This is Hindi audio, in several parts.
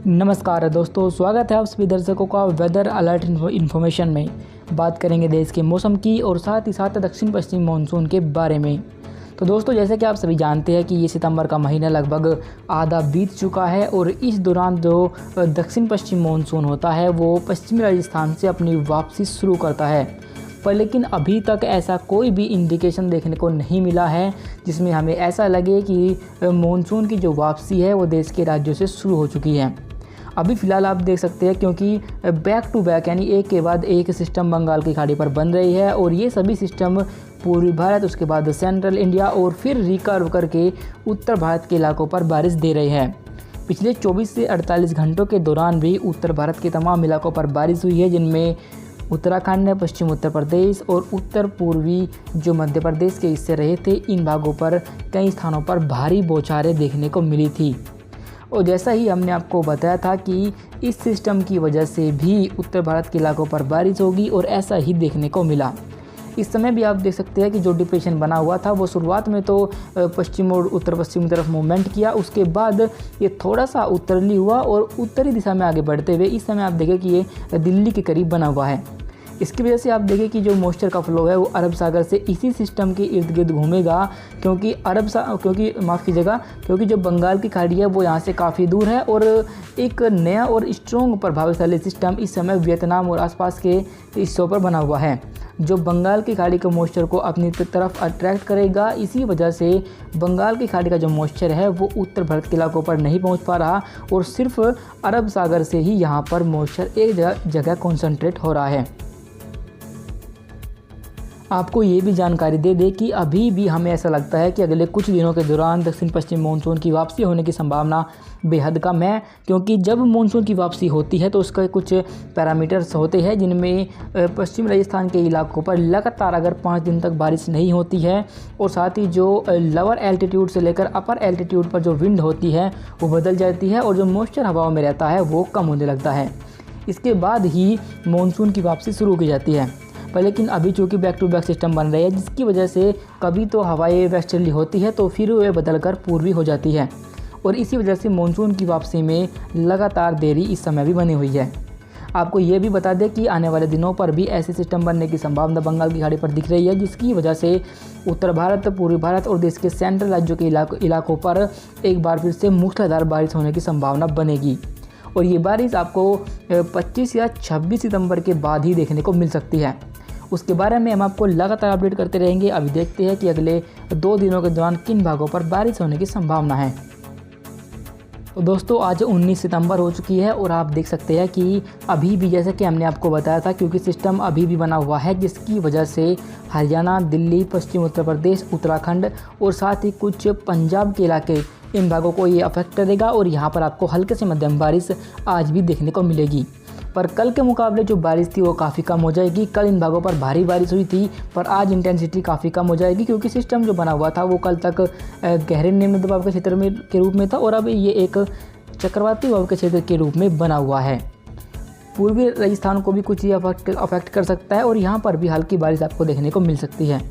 नमस्कार दोस्तों, स्वागत है आप सभी दर्शकों का वेदर अलर्ट इन्फॉर्मेशन में। बात करेंगे देश के मौसम की और साथ ही साथ दक्षिण पश्चिम मानसून के बारे में। तो दोस्तों, जैसे कि आप सभी जानते हैं कि ये सितंबर का महीना लगभग आधा बीत चुका है और इस दौरान जो दक्षिण पश्चिम मानसून होता है वो पश्चिमी राजस्थान से अपनी वापसी शुरू करता है। पर लेकिन अभी तक ऐसा कोई भी इंडिकेशन देखने को नहीं मिला है जिसमें हमें ऐसा लगे कि मानसून की जो वापसी है वो देश के राज्यों से शुरू हो चुकी है। अभी फ़िलहाल आप देख सकते हैं क्योंकि बैक टू बैक यानी एक के बाद एक सिस्टम बंगाल की खाड़ी पर बन रही है और ये सभी सिस्टम पूर्वी भारत, उसके बाद सेंट्रल इंडिया और फिर रिकर्व करके उत्तर भारत के इलाकों पर बारिश दे रही है। पिछले 24 से 48 घंटों के दौरान भी उत्तर भारत के तमाम इलाकों पर बारिश हुई है, जिनमें उत्तराखंड, पश्चिम उत्तर प्रदेश और उत्तर पूर्वी जो मध्य प्रदेश के हिस्से रहे थे, इन भागों पर कई स्थानों पर भारी बौछारें देखने को मिली थी। और जैसा ही हमने आपको बताया था कि इस सिस्टम की वजह से भी उत्तर भारत के इलाकों पर बारिश होगी और ऐसा ही देखने को मिला। इस समय भी आप देख सकते हैं कि जो डिप्रेशन बना हुआ था वो शुरुआत में तो पश्चिम और उत्तर पश्चिम की तरफ मूवमेंट किया, उसके बाद ये थोड़ा सा उत्तरली हुआ और उत्तरी दिशा में आगे बढ़ते हुए इस समय आप देखें कि ये दिल्ली के करीब बना हुआ है। इसकी वजह से आप देखें कि जो मॉइस्चर का फ्लो है वो अरब सागर से इसी सिस्टम के इर्द गिर्द घूमेगा, क्योंकि जो बंगाल की खाड़ी है वो यहाँ से काफ़ी दूर है और एक नया और स्ट्रॉन्ग प्रभावशाली सिस्टम इस समय वियतनाम और आसपास के हिस्सों पर बना हुआ है, जो बंगाल की खाड़ी के मॉइस्चर को अपनी तरफ अट्रैक्ट करेगा। इसी वजह से बंगाल की खाड़ी का जो मॉइस्चर है वो उत्तर भारत के इलाकों पर नहीं पहुंच पा रहा और सिर्फ अरब सागर से ही यहाँ पर मॉइस्चर एक जगह कॉन्सनट्रेट हो रहा है। आपको ये भी जानकारी दे दें कि अभी भी हमें ऐसा लगता है कि अगले कुछ दिनों के दौरान दक्षिण पश्चिम मानसून की वापसी होने की संभावना बेहद कम है, क्योंकि जब मानसून की वापसी होती है तो उसका कुछ पैरामीटर्स होते हैं, जिनमें पश्चिम राजस्थान के इलाकों पर लगातार अगर 5 दिन तक बारिश नहीं होती है और साथ ही जो लोअर एल्टीट्यूड से लेकर अपर एल्टीट्यूड पर जो विंड होती है वो बदल जाती है और जो मॉइस्चर हवाओं में रहता है वो कम होने लगता है। इसके बाद ही मानसून की वापसी शुरू की जाती है। पर लेकिन अभी चूँकि बैक टू बैक सिस्टम बन रही है, जिसकी वजह से कभी तो हवाएं वेस्टर्ली होती है तो फिर वे बदलकर पूर्वी हो जाती है और इसी वजह से मानसून की वापसी में लगातार देरी इस समय भी बनी हुई है। आपको ये भी बता दें कि आने वाले दिनों पर भी ऐसे सिस्टम बनने की संभावना बंगाल की खाड़ी पर दिख रही है, जिसकी वजह से उत्तर भारत, पूर्वी भारत और देश के सेंट्रल राज्यों के इलाकों पर एक बार फिर से मूसलाधार बारिश होने की संभावना बनेगी और ये बारिश आपको 25 या 26 सितंबर के बाद ही देखने को मिल सकती है। उसके बारे में हम आपको लगातार अपडेट करते रहेंगे। अभी देखते हैं कि अगले 2 दिनों के दौरान किन भागों पर बारिश होने की संभावना है। तो दोस्तों, आज 19 सितंबर हो चुकी है और आप देख सकते हैं कि अभी भी, जैसे कि हमने आपको बताया था, क्योंकि सिस्टम अभी भी बना हुआ है, जिसकी वजह से हरियाणा, दिल्ली, पश्चिम उत्तर प्रदेश, उत्तराखंड और साथ ही कुछ पंजाब के इलाके, इन भागों को ये अफेक्ट करेगा और यहाँ पर आपको हल्के से मध्यम बारिश आज भी देखने को मिलेगी। पर कल के मुकाबले जो बारिश थी वो काफ़ी कम हो जाएगी। कल इन भागों पर भारी बारिश हुई थी, पर आज इंटेंसिटी काफ़ी कम हो जाएगी, क्योंकि सिस्टम जो बना हुआ था वो कल तक गहरे निम्न दबाव के क्षेत्र में के रूप में था और अब ये एक चक्रवाती दबाव के क्षेत्र के रूप में बना हुआ है। पूर्वी राजस्थान को भी कुछ ये अफेक्ट कर सकता है और यहाँ पर भी हल्की बारिश आपको देखने को मिल सकती है।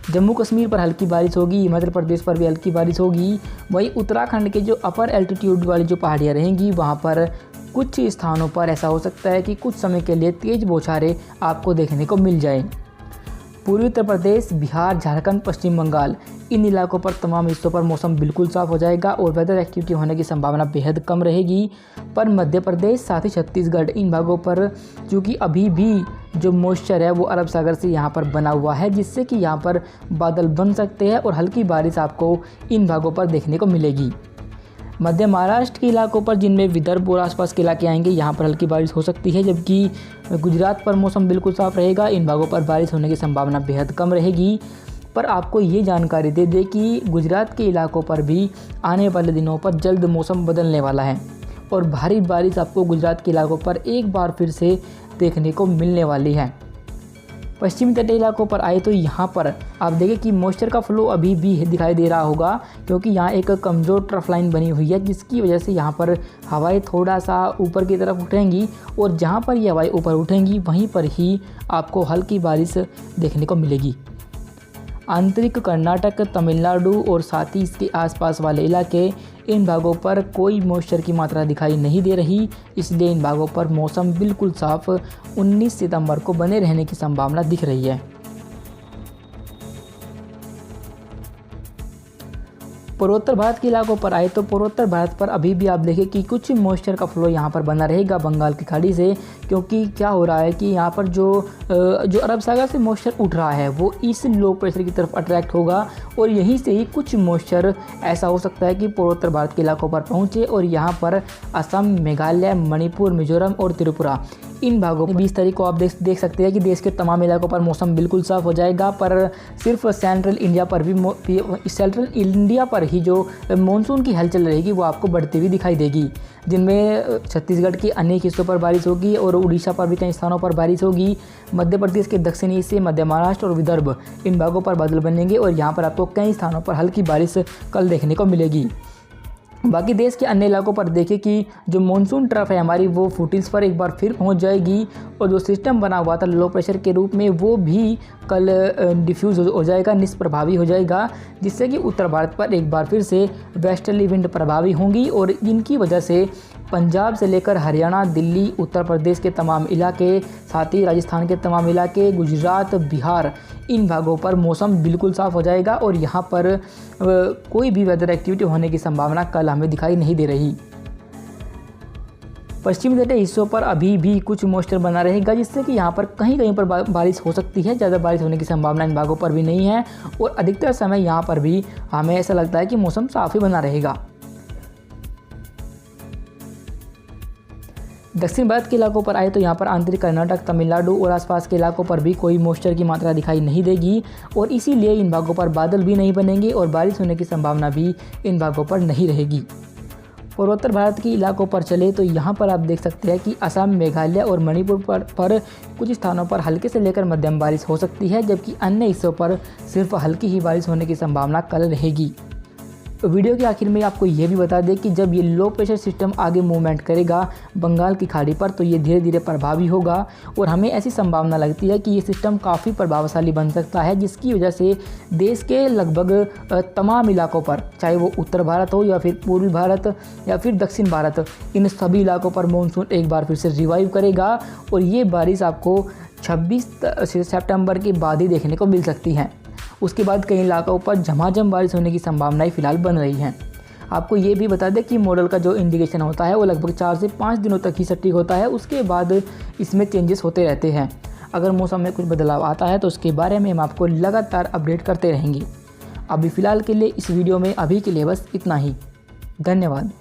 जम्मू कश्मीर पर हल्की बारिश होगी, हिमाचल प्रदेश पर भी हल्की बारिश होगी। वहीं उत्तराखंड के जो अपर एल्टीट्यूड वाली जो पहाड़ियाँ रहेंगी वहाँ पर कुछ स्थानों पर ऐसा हो सकता है कि कुछ समय के लिए तेज़ बौछारें आपको देखने को मिल जाए। पूर्वी उत्तर प्रदेश, बिहार, झारखंड, पश्चिम बंगाल, इन इलाकों पर तमाम हिस्सों पर मौसम बिल्कुल साफ हो जाएगा और वेदर एक्टिविटी होने की संभावना बेहद कम रहेगी। पर मध्य प्रदेश, साथ ही छत्तीसगढ़, इन भागों पर चूँकि अभी भी जो मॉइस्चर है वो अरब सागर से यहाँ पर बना हुआ है, जिससे कि यहाँ पर बादल बन सकते हैं और हल्की बारिश आपको इन भागों पर देखने को मिलेगी। मध्य महाराष्ट्र के इलाकों पर, जिनमें विदर्भ और आसपास के इलाके आएंगे, यहाँ पर हल्की बारिश हो सकती है, जबकि गुजरात पर मौसम बिल्कुल साफ रहेगा। इन भागों पर बारिश होने की संभावना बेहद कम रहेगी। पर आपको ये जानकारी दे दें कि गुजरात के इलाकों पर भी आने वाले दिनों पर जल्द मौसम बदलने वाला है और भारी बारिश आपको गुजरात के इलाकों पर एक बार फिर से देखने को मिलने वाली है। पश्चिमी तटीय इलाकों पर आए तो यहाँ पर आप देखें कि मॉइस्चर का फ्लो अभी भी दिखाई दे रहा होगा, क्योंकि यहाँ एक कमज़ोर ट्रफ लाइन बनी हुई है, जिसकी वजह से यहाँ पर हवाएं थोड़ा सा ऊपर की तरफ उठेंगी और जहाँ पर ये हवाएं ऊपर उठेंगी वहीं पर ही आपको हल्की बारिश देखने को मिलेगी। आंतरिक कर्नाटक, तमिलनाडु और साथ ही इसके आसपास वाले इलाके, इन भागों पर कोई मॉइस्चर की मात्रा दिखाई नहीं दे रही, इसलिए इन भागों पर मौसम बिल्कुल साफ 19 सितंबर को बने रहने की संभावना दिख रही है। पूर्वोत्तर भारत के इलाकों पर आए तो पूर्वोत्तर भारत पर अभी भी आप देखें कि कुछ मॉइस्चर का फ्लो यहाँ पर बना रहेगा बंगाल की खाड़ी से, क्योंकि क्या हो रहा है कि यहाँ पर जो अरब सागर से मॉइस्चर उठ रहा है वो इस लो प्रेशर की तरफ अट्रैक्ट होगा और यहीं से ही कुछ मॉइस्चर ऐसा हो सकता है कि पूर्वोत्तर भारत के इलाकों पर पहुँचे और यहाँ पर असम, मेघालय, मणिपुर, मिजोरम और त्रिपुरा इन भागों में 20 तारीख को आप देख सकते हैं कि देश के तमाम इलाकों पर मौसम बिल्कुल साफ हो जाएगा, पर सिर्फ सेंट्रल इंडिया पर ही जो मानसून की हलचल रहेगी वो आपको बढ़ती हुई दिखाई देगी, जिनमें छत्तीसगढ़ के अनेक हिस्सों पर बारिश होगी और उड़ीसा पर भी कई स्थानों पर बारिश होगी। मध्य प्रदेश के दक्षिणी हिस्से, मध्य महाराष्ट्र और विदर्भ इन भागों पर बादल बनेंगे और यहाँ पर आपको कई स्थानों पर हल्की बारिश कल देखने को मिलेगी। बाकी देश के अन्य इलाकों पर देखें कि जो मानसून ट्रफ है हमारी वो फुटिल्स पर एक बार फिर पहुंच जाएगी और जो सिस्टम बना हुआ था लो प्रेशर के रूप में वो भी कल डिफ्यूज़ हो जाएगा, निष्प्रभावी हो जाएगा, जिससे कि उत्तर भारत पर एक बार फिर से वेस्टर्ली विंड प्रभावी होंगी और इनकी वजह से पंजाब से लेकर हरियाणा, दिल्ली, उत्तर प्रदेश के तमाम इलाके, साथ ही राजस्थान के तमाम इलाके, गुजरात, बिहार इन भागों पर मौसम बिल्कुल साफ़ हो जाएगा और यहाँ पर कोई भी वेदर एक्टिविटी होने की संभावना कल हमें दिखाई नहीं दे रही। पश्चिमी तटीय हिस्सों पर अभी भी कुछ मॉइस्चर बना रहेगा, जिससे कि यहाँ पर कहीं कहीं पर बारिश हो सकती है। ज़्यादा बारिश होने की संभावना इन भागों पर भी नहीं है और अधिकतर समय यहाँ पर भी हमें ऐसा लगता है कि मौसम साफ़ ही बना रहेगा। दक्षिण भारत के इलाकों पर आए तो यहाँ पर आंतरिक कर्नाटक, तमिलनाडु और आसपास के इलाकों पर भी कोई मॉइस्चर की मात्रा दिखाई नहीं देगी और इसीलिए इन भागों पर बादल भी नहीं बनेंगे और बारिश होने की संभावना भी इन भागों पर नहीं रहेगी। पूर्वोत्तर भारत के इलाकों पर चले तो यहाँ पर आप देख सकते हैं कि असम, मेघालय और मणिपुर पर कुछ स्थानों पर हल्के से लेकर मध्यम बारिश हो सकती है, जबकि अन्य हिस्सों पर सिर्फ हल्की ही बारिश होने की संभावना कल रहेगी। तो वीडियो के आखिर में आपको ये भी बता दें कि जब ये लो प्रेशर सिस्टम आगे मूवमेंट करेगा बंगाल की खाड़ी पर तो ये धीरे धीरे प्रभावी होगा और हमें ऐसी संभावना लगती है कि ये सिस्टम काफ़ी प्रभावशाली बन सकता है, जिसकी वजह से देश के लगभग तमाम इलाकों पर, चाहे वो उत्तर भारत हो या फिर पूर्वी भारत या फिर दक्षिण भारत, इन सभी इलाकों पर मानसून एक बार फिर से रिवाइव करेगा और ये बारिश आपको 26 सितंबर के बाद ही देखने को मिल सकती है। उसके बाद कई इलाकों पर झमाझम बारिश होने की संभावनाएं फिलहाल बन रही हैं। आपको ये भी बता दें कि मॉडल का जो इंडिकेशन होता है वो लगभग 4 से 5 दिनों तक ही सटीक होता है, उसके बाद इसमें चेंजेस होते रहते हैं। अगर मौसम में कुछ बदलाव आता है तो उसके बारे में हम आपको लगातार अपडेट करते रहेंगे। अभी फ़िलहाल के लिए इस वीडियो में अभी के लिए बस इतना ही। धन्यवाद।